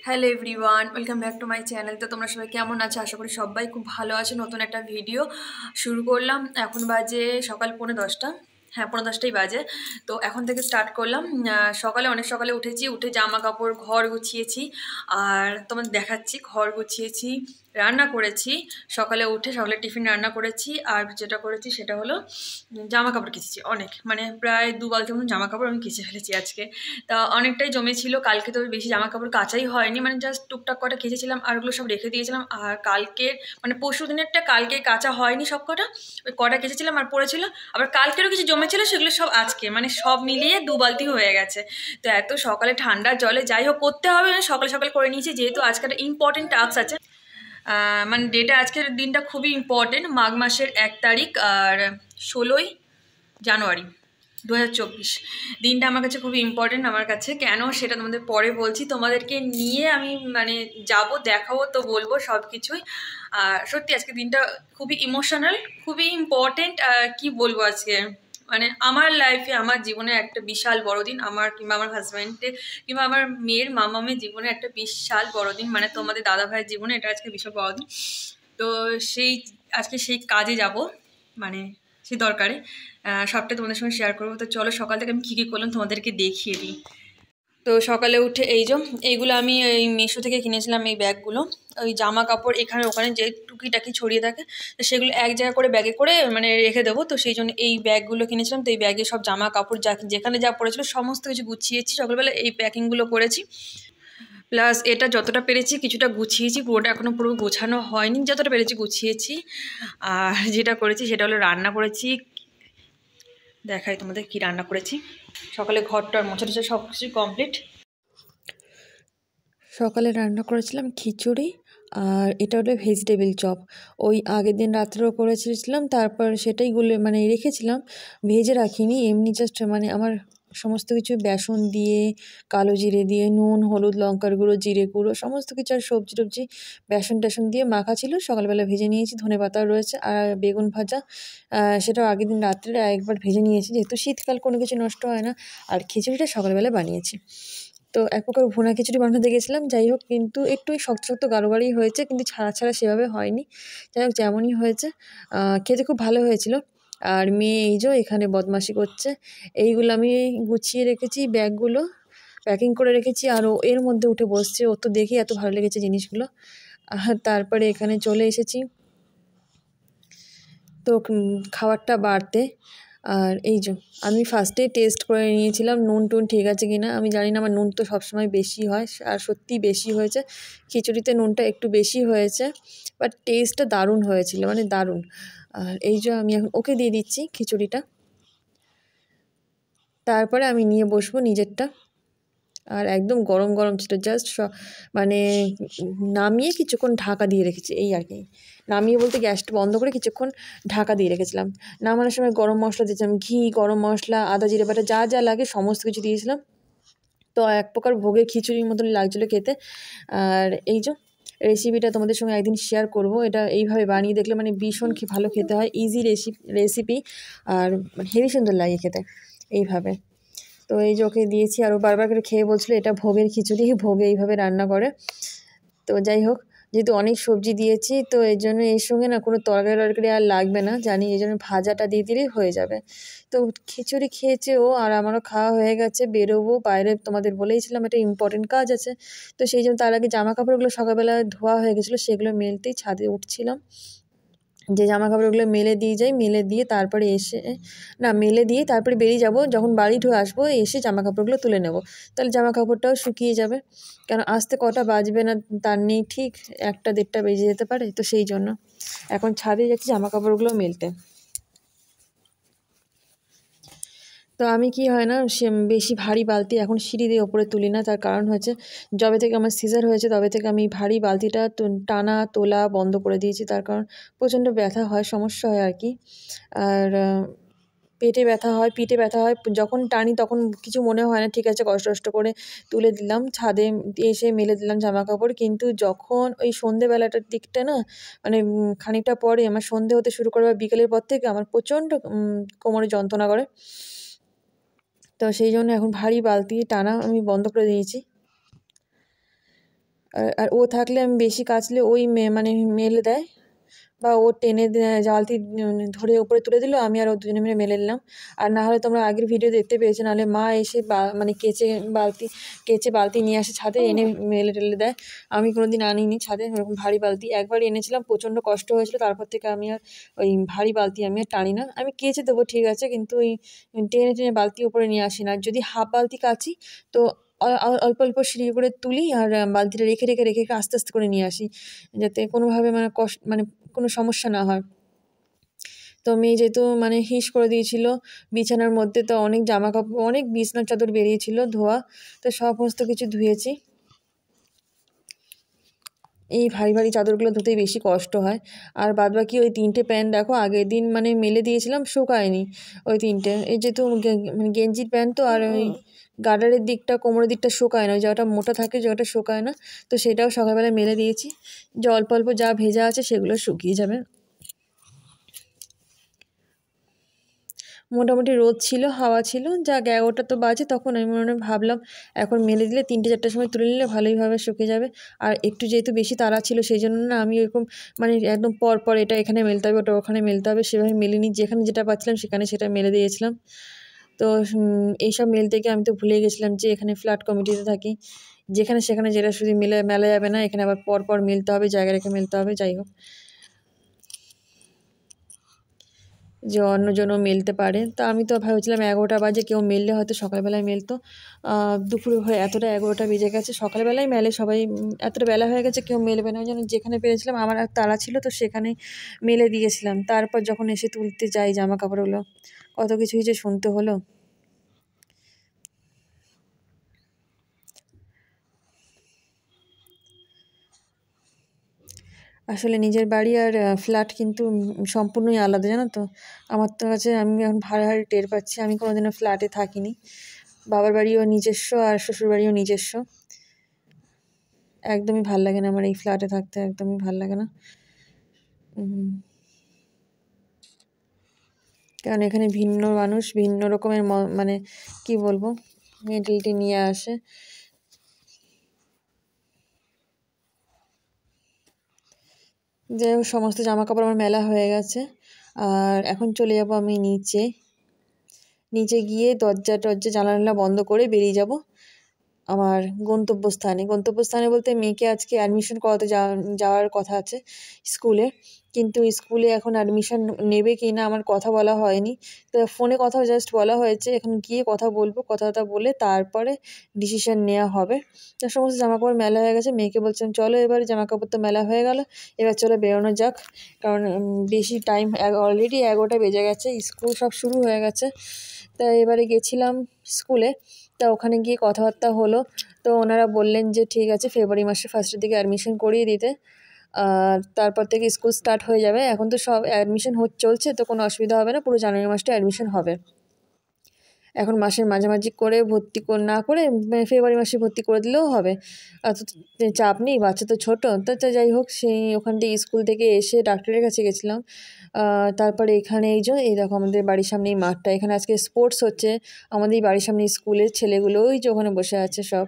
Hello everyone, welcome back to my channel. তো তোমরা সবাই কেমন আছো? আশা করি সবাই খুব ভালো আছে। নতুন একটা ভিডিও শুরু করলাম। এখন বাজে সকাল 10:45। হ্যাঁ, 10:45টাই বাজে। তো এখন থেকে স্টার্ট করলাম। সকালে অনেক সকালে উঠেছি, উঠে জামা কাপড় ঘর গুছিয়েছি। আর তোমাদের দেখাচ্ছি, ঘর গুছিয়েছি, রান্না করেছি। সকালে উঠে সকালে টিফিন রান্না করেছি। আর যেটা করেছি সেটা হলো জামা কাপড় কেচেছি অনেক, মানে প্রায় 2 বালতি মতন জামা কাপড় আমি কেচে ফেলেছি আজকে। তা অনেকটাই জমেছিল। কালকে তো বেশি জামা কাপড় কাচাই হয়নি, মানে জাস্ট টুকটাক কটা কেচেছিলাম আর ওগুলো সব রেখে দিয়েছিলাম। আর কালকে মানে পরশু দিনেরটা কালকে কাচা হয়নি সব কটা, ওই কটা কেচেছিলাম আর পড়েছিল। আবার কালকেরও কিছু জমেছিল, সেগুলো সব আজকে, মানে সব মিলিয়ে 2 বালতি হয়ে গেছে। তো এত সকালে ঠান্ডা জলে যাই হোক করতে হবে, সকাল সকাল করে নিয়েছি যেহেতু আজকে একটা ইম্পর্টেন্ট টাস্ক আছে। মানে ডেটা, আজকের দিনটা খুবই ইম্পর্টেন্ট। মাঘ মাসের 1 তারিখ আর 16ই জানুয়ারি 2024 দিনটা আমার কাছে খুবই ইম্পর্টেন্ট। আমার কাছে কেন সেটা তোমাদের পরে বলছি। তোমাদেরকে নিয়ে আমি মানে যাব, দেখাবো, তো বলবো সব কিছুই। আর সত্যি আজকে দিনটা খুবই ইমোশনাল, খুবই ইম্পর্টেন্ট। কি বলবো আজকে, মানে আমার লাইফে, আমার জীবনে একটা বিশাল বড় দিন। আমার কিংবা আমার হাজব্যান্ডের কিংবা আমার মেয়ের মামামের জীবনে একটা বিশাল বড় দিন, মানে তোমাদের দাদা ভাইয়ের জীবনে এটা আজকে বিশাল বড় দিন। তো সেই আজকে সেই কাজে যাব, মানে সেই দরকারে সবটা তোমাদের সঙ্গে শেয়ার করবো। তো চলো সকাল থেকে আমি কী কী করলাম তোমাদেরকে দেখিয়ে দিই। তো সকালে উঠে এইগুলো আমি এই মিশো থেকে কিনেছিলাম, এই ব্যাগগুলো। ওই জামা কাপড় এখানে ওখানে যে টুকিটাকি ছড়িয়ে থাকে, তো সেগুলো এক জায়গা করে ব্যাগে করে মানে রেখে দেবো। তো সেই জন্য এই ব্যাগগুলো কিনেছিলাম। তো এই ব্যাগে সব জামা কাপড় যেখানে যা পড়েছিল সমস্ত কিছু গুছিয়েছি। সকালবেলা এই প্যাকিংগুলো করেছি। প্লাস এটা যতটা পেরেছি কিছুটা গুছিয়েছি, পুরোটা এখনও পুরো গোছানো হয়নি, যতটা পেরেছি গুছিয়েছি। আর যেটা করেছি সেটা হলো রান্না করেছি। দেখাই তোমাদের কি রান্না করেছি। সকালে ঘরটার মোছা টোছা সব কিছু কমপ্লিট। সকালে রান্না করেছিলাম খিচুড়ি, আর এটা হলো ভেজিটেবিল চপ। ওই আগের দিন রাত্রেও করেছিলাম, তারপর সেটাই মানে রেখেছিলাম, ভেজে রাখিনি, এমনি জাস্ট মানে আমার সমস্ত কিছু বেসন দিয়ে, কালো জিরে দিয়ে, নুন, হলুদ, লঙ্কার গুঁড়ো, জিরে গুঁড়ো সমস্ত কিছু আর সবজি টবজি বেসন টেসন দিয়ে মাখা ছিল। সকালবেলা ভেজে নিয়েছি, ধনেপাতাও রয়েছে আর বেগুন ভাজা, সেটাও আগের দিন রাত্রে একবার ভেজে নিয়েছি, যেহেতু শীতকাল কোনো কিছু নষ্ট হয় না। আর খিচুড়িটা সকালবেলা বানিয়েছি। তো এক প্রকার ভুনা খিচুড়ি বানাতে গেছিলাম, যাই হোক, কিন্তু একটু ওই শক্ত শক্ত গাঢ় গাঢ়ই হয়েছে, কিন্তু ছাড়া ছাড়া সেভাবে হয়নি। যাই হোক, যেমনই হয়েছে খেতে খুব ভালো হয়েছিল। আর মেয়ে এখানে বদমাশি করছে। এইগুলো আমি গুছিয়ে রেখেছি, ব্যাগগুলো প্যাকিং করে রেখেছি, আর ও এর মধ্যে উঠে বসছে। ওর তো দেখেই এত ভালো লেগেছে জিনিসগুলো। আর তারপরে এখানে চলে এসেছি তো খাবারটা বাড়তে। আর আমি ফার্স্টে টেস্ট করে নিয়েছিলাম নুন টুন ঠিক আছে কি না। আমি জানি না, আমার নুন তো সবসময় বেশি হয়, আর সত্যিই বেশি হয়েছে। খিচুড়িতে নুনটা একটু বেশি হয়েছে, বাট টেস্টটা দারুণ হয়েছিল, মানে দারুণ। আর আমি এখন ওকে দিয়ে দিচ্ছি খিচুড়িটা, তারপরে আমি নিয়ে বসবো নিজেরটা। আর একদম গরম গরম ছিল, জাস্ট মানে নামিয়ে কিছুক্ষণ ঢাকা দিয়ে রেখেছি, এই আর কি। নামিয়ে বলতে গ্যাসটা বন্ধ করে কিছুক্ষণ ঢাকা দিয়ে রেখেছিলাম। নামানোর সময় গরম মশলা দিয়েছিলাম, ঘি, গরম মশলা, আদা জিরে বাটা, যা যা লাগে সমস্ত কিছু দিয়েছিলাম। তো এক প্রকার ভোগের খিচুড়ির মতন লাগছিলো খেতে। আর রেসিপিটা তোমাদের সঙ্গে একদিন শেয়ার করব। এটা এইভাবে বানিয়ে দেখলে মানে ভীষণ ভালো খেতে হয়, ইজি রেসিপি, আর মানে হেভি সুন্দর লাগে খেতে এইভাবে। তো ওকে দিয়েছি, আর ও বারবার করে খেয়ে বলছিলো এটা ভোগের খিচুড়ি, ভোগে এইভাবে রান্না করে। তো যাই হোক, যেহেতু অনেক সবজি দিয়েছি, তো এই জন্য এর সঙ্গে না কোনো তরকারি আর লাগবে না জানি, এই জন্য ভাজাটা দিয়ে দিলেই হয়ে যাবে। তো খিচুড়ি খেয়েছে ও, আর আমারও খাওয়া হয়ে গেছে। বেরোবো বাইরে, তোমাদের বলেইছিলাম একটা ইম্পর্টেন্ট কাজ আছে। তো সেই জন্য তার আগে জামা কাপড়গুলো সকালবেলা ধোয়া হয়ে গেছিলো, সেগুলো মেলতেই ছাদে উঠছিলাম, যে জামা কাপড়গুলো মেলে দিয়ে যাই, মেলে দিয়ে তারপরে মেলে দিয়ে তারপরে বেরিয়ে যাব। যখন বাড়ি ধুয়ে আসবো, এসে জামা কাপড়গুলো তুলে নেব, তাহলে জামা কাপড়টাও শুকিয়ে যাবে। কারণ আসতে কটা বাজবে না তার নেই ঠিক, 1টা 1:30 বেজে যেতে পারে। তো সেই জন্য এখন ছাদে যাচ্ছি জামা কাপড়গুলো মেলতে। তো আমি কি হয় না, বেশি ভারী বালতি এখন সিঁড়ি দিয়ে ওপরে তুলি না। তার কারণ হচ্ছে, যবে থেকে আমার সিজার হয়েছে তবে থেকে আমি ভারী বালতিটা টানা তোলা বন্ধ করে দিয়েছি। তার কারণ প্রচণ্ড ব্যথা হয়, সমস্যা হয় আর কি। আর পেটে ব্যথা হয়, পিঠে ব্যথা হয়। যখন টানি তখন কিছু মনে হয় না, ঠিক আছে কষ্ট কষ্ট করে তুলে দিলাম, ছাদে এসে মেলে দিলাম জামা কাপড়। কিন্তু যখন ওই সন্ধেবেলাটার দিকটা না, মানে খানিকটা পরে আমার সন্ধে হতে শুরু করে, বিকেলের পর থেকে আমার প্রচণ্ড কোমরে যন্ত্রণা করে। তো সেই জন্য এখন ভারী বালতি টানা আমি বন্ধ করে দিয়েছি। আর ও থাকলে আমি বেশি কাচলে ওই মানে মেলে দেয়, বা ও টেনে বালতি ধরে উপরে তুলে দিল, আমি আর ও দুজনে মিলে মেলে নিলাম। আর না হলে তোমরা আগের ভিডিও দেখতে পেয়েছো, নাহলে মা এসে মানে কেচে বালতি নিয়ে আসে ছাদে, এনে মেলে টেলে দেয়। আমি কোনোদিন আনিনি ছাদে এরকম ভারী বালতি, একবার এনেছিলাম প্রচণ্ড কষ্ট হয়েছিল, তারপর থেকে আমি আর ওই ভারী বালতি আমি আর টানি না। আমি কেচে দেবো ঠিক আছে, কিন্তু ওই টেনে টেনে বালতি উপরে নিয়ে আসি না। যদি হাফ বালতি কাচি তো অল্প অল্প সিঁড়ি করে তুলি, আর বালতিটা রেখে রেখে রেখে রেখে আস্তে আস্তে করে নিয়ে আসি, যাতে কোনোভাবে মানে মানে কোনো সমস্যা না হয়। তো মেয়ে যেহেতু মানে হিস করে দিয়েছিল বিছানার মধ্যে, তো অনেক জামা কাপড়, অনেক বিছনার চাদর বেরিয়েছিল ধোয়া, তো সমস্ত কিছু ধুয়েছি। এই ভারী ভারী চাদরগুলো ধুতেই বেশি কষ্ট হয়। আর বাদবাকি ওই 3টে প্যান্ট দেখো আগের দিন মানে মেলে দিয়েছিলাম, শুকায়নি ওই 3টে। এই যেহেতু মানে গেঞ্জির প্যান্ট তো, আর ওই গার্ডারের দিকটা, কোমরের দিকটা শুকায় না, ওই জায়গাটা মোটা থাকে, জায়গাটা শুকায় না, তো সেটাও সকালবেলায় মেলে দিয়েছি, যে অল্প অল্প যা ভেজা আছে সেগুলো শুকিয়ে যাবে। মোটামুটি রোদ ছিল, হাওয়া ছিল, যা 11টা তো বাজে, তখন আমি মনে ভাবলাম এখন মেলে দিলে 3টে 4টার সময় তুলে নিলে ভালোইভাবে শুকিয়ে যাবে। আর একটু যেহেতু বেশি তাড়া ছিল, সেই জন্য না আমি এরকম মানে একদম পর এটা এখানে মেলতে হবে, ওটা ওখানে মেলতে হবে সেভাবে মেলিনি, যেখানে যেটা পাচ্ছিলাম সেখানে সেটা মেলে দিয়েছিলাম। তো এইসব মেলতে গিয়ে আমি তো ভুলে গেছিলাম যে এখানে ফ্ল্যাট কমিটিতে থাকি, যেখানে সেখানে যেটা শুধু মেলা যাবে না, এখানে আবার পর মেলতে হবে, জায়গা রেখে মেলতে হবে। যাই হোক, যে অন্যজনও মেলতে পারে, তা আমি তো ভেবেছিলাম 11টা বাজে, কেউ মেললে হয়তো সকালবেলায় মেলতো। দুপুরে হয়ে এতটা 11টা বেজে গেছে, সকালবেলায় মেলে সবাই, এতটা বেলা হয়ে গেছে কেউ মেলবে না, ওই জন্য যেখানে পেরেছিলাম, আমার আর তাড়া ছিল তো সেখানে মেলে দিয়েছিলাম। তারপর যখন এসে তুলতে যাই জামা কাপড়গুলো, কত কিছুই যে শুনতে হলো। আসলে নিজের বাড়ি আর ফ্ল্যাট কিন্তু সম্পূর্ণই আলাদা, জানো তো। আমার তো কাছে আমি এখন ভাড়া টের পাচ্ছি, আমি কোনোদিনও ফ্ল্যাটে থাকিনি। বাবার বাড়িও নিজস্ব আর শ্বশুর বাড়িও নিজস্ব। একদমই ভাল লাগে না আমার এই ফ্ল্যাটে থাকতে, একদমই ভাল লাগে না। কারণ এখানে ভিন্ন মানুষ, ভিন্ন রকমের মানে কি বলবো, মেন্টালিটি নিয়ে আসে। যাই হোক, সমস্ত জামা কাপড় আমার মেলা হয়ে গেছে, আর এখন চলে যাব আমি নিচে গিয়ে দরজা টরজা জানালা বন্ধ করে বেরিয়ে যাব আমার গন্তব্যস্থানে বলতে মেয়েকে আজকে অ্যাডমিশন করাতে যাওয়ার কথা আছে স্কুলে, কিন্তু স্কুলে এখন অ্যাডমিশন নেবে কি না আমার কথা বলা হয়নি। তো ফোনে কথা জাস্ট বলা হয়েছে, এখন গিয়ে কথা বলবো, কথাটা বলে তারপরে ডিসিশন নেওয়া হবে। তো সমস্ত জামাকাপড় মেলা হয়ে গেছে, মেয়েকে বলছিলাম চলো এবার, জামাকাপড় তো মেলা হয়ে গেল, এবার চলো বেরোনো যাক, কারণ বেশি টাইম, অলরেডি 11টা বেজে গেছে, স্কুল সব শুরু হয়ে গেছে। তাই এবারে গেছিলাম স্কুলে, তা ওখানে গিয়ে কথাবার্তা হলো, তো ওনারা বললেন যে ঠিক আছে ফেব্রুয়ারি মাসের ফার্স্টের দিকে অ্যাডমিশন করিয়ে দিতে, আর তারপর থেকে স্কুল স্টার্ট হয়ে যাবে। এখন তো সব অ্যাডমিশন চলছে, তো কোনো অসুবিধা হবে না, পুরো জানুয়ারি মাসটা অ্যাডমিশন হবে। এখন মাসের মাঝামাঝি করে ভর্তি না করে ফেব্রুয়ারি মাসে ভর্তি করে দিলেও হবে, অত চাপ নেই, বাচ্চা তো ছোটো। তো যাই হোক, সেই ওখান থেকে স্কুল থেকে এসে ডাক্তারের কাছে গেছিলাম। তারপরে এখানে এই দেখো আমাদের বাড়ির সামনে এই মাঠটা, এখানে আজকে স্পোর্টস হচ্ছে আমাদের বাড়ির সামনে, স্কুলের ছেলেগুলো ওই যে ওখানে বসে আছে সব,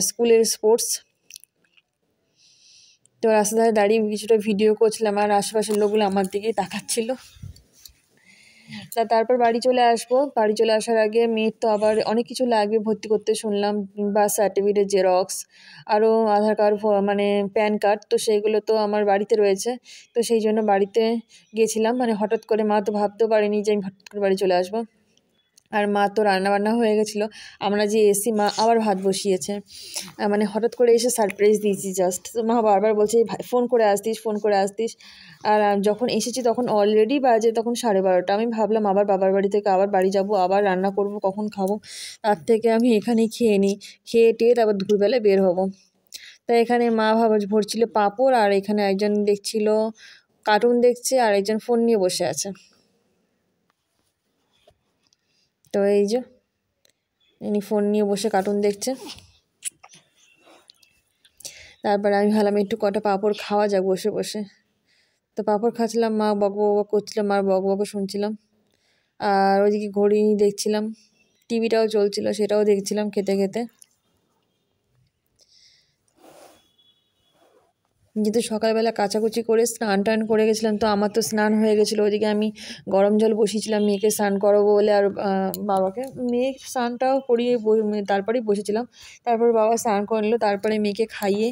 স্কুলের স্পোর্টস। তো রাস্তায় দাঁড়িয়ে কিছুটা ভিডিও করছিলাম, আর আশেপাশের লোকগুলো আমার দিকেই তাকাচ্ছিল। তারপর বাড়ি চলে আসবো। বাড়ি চলে আসার আগে মেয়ের তো আবার অনেক কিছু লাগবে ভর্তি করতে শুনলাম, বার্থ সার্টিফিকেট জেরক্স, আরও আধার কার্ড, মানে প্যান কার্ড, তো সেইগুলো তো আমার বাড়িতে রয়েছে। তো সেই জন্য বাড়িতে গেছিলাম, মানে হঠাৎ করে, মা তো ভাবতেও পারেনি যে আমি হঠাৎ করে বাড়ি চলে আসবো। আর মা তো রান্নাবান্না হয়ে গেছিলো, আমরা যে এসি মা আবার ভাত বসিয়েছে, মানে হঠাৎ করে এসে সারপ্রাইজ দিয়েছি জাস্ট। তো মা বারবার বলছে ভাই ফোন করে আসতিস। আর যখন এসেছি তখন অলরেডি বাজে তখন 12:30। আমি ভাবলাম আবার বাবার বাড়ি থেকে আবার বাড়ি যাব, আবার রান্না করব, কখন খাবো, তার থেকে আমি এখানেই খেয়ে নিই, খেয়ে টেয়ে তারপর দুপুরবেলায় বের হব। তাই এখানে মা ভরছিল পাঁপড়, আর এখানে একজন দেখছিল কার্টুন দেখছে, আর একজন ফোন নিয়ে বসে আছে। তো এই যে ইনি ফোন নিয়ে বসে কার্টুন দেখছে। তারপর আমি ভাবলাম একটু কটা পাঁপড় খাওয়া যাক বসে বসে। তো পাঁপড় খাচ্ছিলাম, মা বক করছিলাম, মার বক শুনছিলাম, আর ওইদিকে ঘড়ি দেখছিলাম, টিভিটাও চলছিল সেটাও দেখছিলাম খেতে খেতে। যেহেতু সকালবেলা কাচাকুচি করে স্নান টান করে গেছিলাম, তো আমার তো স্নান হয়ে গেছিলো। ওইদিকে আমি গরম জল বসিয়েছিলাম মেয়েকে স্নান করাবো বলে, আর বাবাকে মেয়ে স্নানটাও করিয়ে তারপরেই বসেছিলাম। তারপর বাবা স্নান করে নিল, তারপরে মেয়েকে খাইয়ে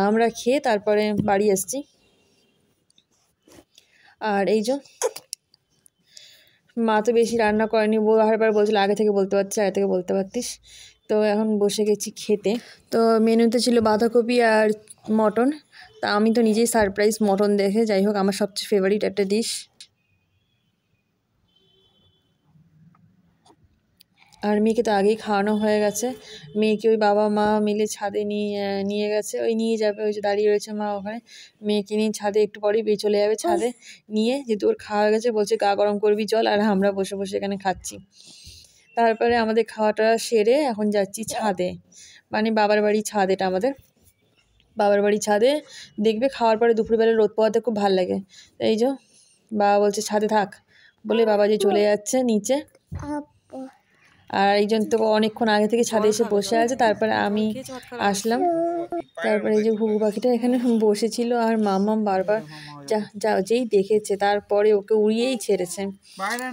আমরা খেয়ে তারপরে বাড়ি এসেছি। আর এই যে মা তো বেশি রান্না করেনি, বারবার বলছিল আগে থেকে বলতে পারছিস, আগে থেকে বলতে পারতিস। তো এখন বসে গেছি খেতে। তো মেনুতে ছিল বাঁধাকপি আর মটন। তা আমি তো নিজেই সারপ্রাইজ মটন দেখে, যাই হোক আমার সবচেয়ে ফেভারিট একটা ডিশ। আর মেয়েকে তো আগেই খাওয়ানো হয়ে গেছে। মেয়েকে ওই বাবা মা মিলে ছাদে নিয়ে গেছে, ওই নিয়ে যাবে, ওই যে দাঁড়িয়ে রয়েছে মা ওখানে। মেয়েকে নিয়ে ছাদে একটু পরেই চলে যাবে ছাদে নিয়ে, যেহেতু ওর খাওয়া হয়ে গেছে, বলছে গা গরম করবি চল। আর আমরা বসে বসে এখানে খাচ্ছি। তারপরে আমাদের খাওয়াটা সেরে এখন যাচ্ছি ছাদে, মানে বাবার বাড়ি ছাদ, এটা আমাদের বাবার বাড়ি ছাদে। দেখবে খাওয়ার পরে দুপুরবেলা রোদ পোহাতে খুব ভালো লাগে। এই যে বাবা বলছে ছাদে থাক বলে বাবা যে চলে যাচ্ছে নিচে। আর এইজন তো অনেকক্ষণ আগে থেকে ছাদে এসে বসে আছে, তারপরে আমি আসলাম। তারপরে এই যে ঘুঘু পাখিটা এখানে বসেছিল, আর মাম্মাম বারবার যা যেই দেখেছে তারপরে ওকে উড়িয়েই ছেড়েছে।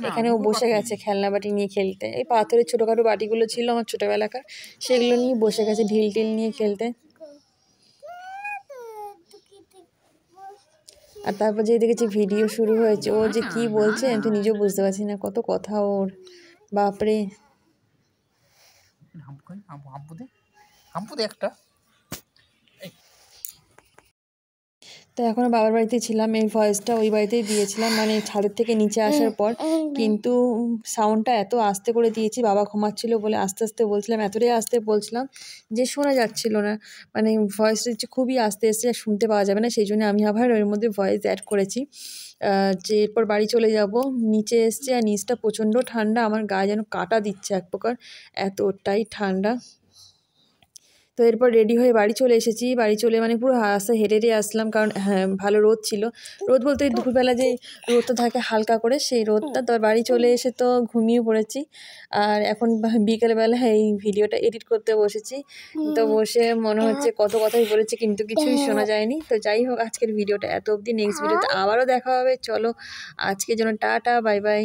এখানে ও বসে গেছে খেলনা বাটি নিয়ে খেলতে। এই পাথরের ছোটোখাটো বাটিগুলো ছিল আমার ছোটোবেলাকার, সেগুলো নিয়ে বসে গেছে ঢিল টিল নিয়ে খেলতে। আর তারপর যে দেখেছি ভিডিও শুরু হয়েছে, ও যে কি বলছে আমি তো নিজেও বুঝতে পারছি না, কত কথা ওর, বাপরে। একটা তো এখনও বাবার বাড়িতে ছিলাম, এই ভয়েসটা ওই বাড়িতেই দিয়েছিলাম, মানে ছাদের থেকে নিচে আসার পর। কিন্তু সাউন্ডটা এত আস্তে করে দিয়েছি, বাবা ঘুমাচ্ছিল বলে আস্তে আস্তে বলছিলাম, এতটাই আস্তে বলছিলাম যে শোনা যাচ্ছিল না। মানে ভয়েসটা হচ্ছে খুবই আস্তে এসে শুনতে পাওয়া যাবে না, সেই জন্য আমি আবার ওর মধ্যে ভয়েস অ্যাড করেছি। যে এরপর বাড়ি চলে যাব, নিচে এসছে আর নিচটা প্রচণ্ড ঠান্ডা, আমার গায়ে যেন কাটা দিচ্ছে এক প্রকার, এতটাই ঠান্ডা। তো এরপর রেডি হয়ে বাড়ি চলে এসেছি, বাড়ি চলে মানে পুরো রাস্তা হেঁটে হেঁটে আসলাম, কারণ হ্যাঁ ভালো রোদ ছিল। রোদ বলতে ওই দুপুরবেলা যে রোদটা থাকে হালকা করে, সেই রোদটা। তো বাড়ি চলে এসে তো ঘুমিয়ে পড়েছি। আর এখন বিকেলবেলা এই ভিডিওটা এডিট করতে বসেছি। তো বসে মনে হচ্ছে কত কথাই বলেছি কিন্তু কিছুই শোনা যায়নি। তো যাই হোক আজকের ভিডিওটা এত অবধি, নেক্সট ভিডিওতে আবারও দেখা হবে। চলো আজকের জন্য টাটা, বাই বাই।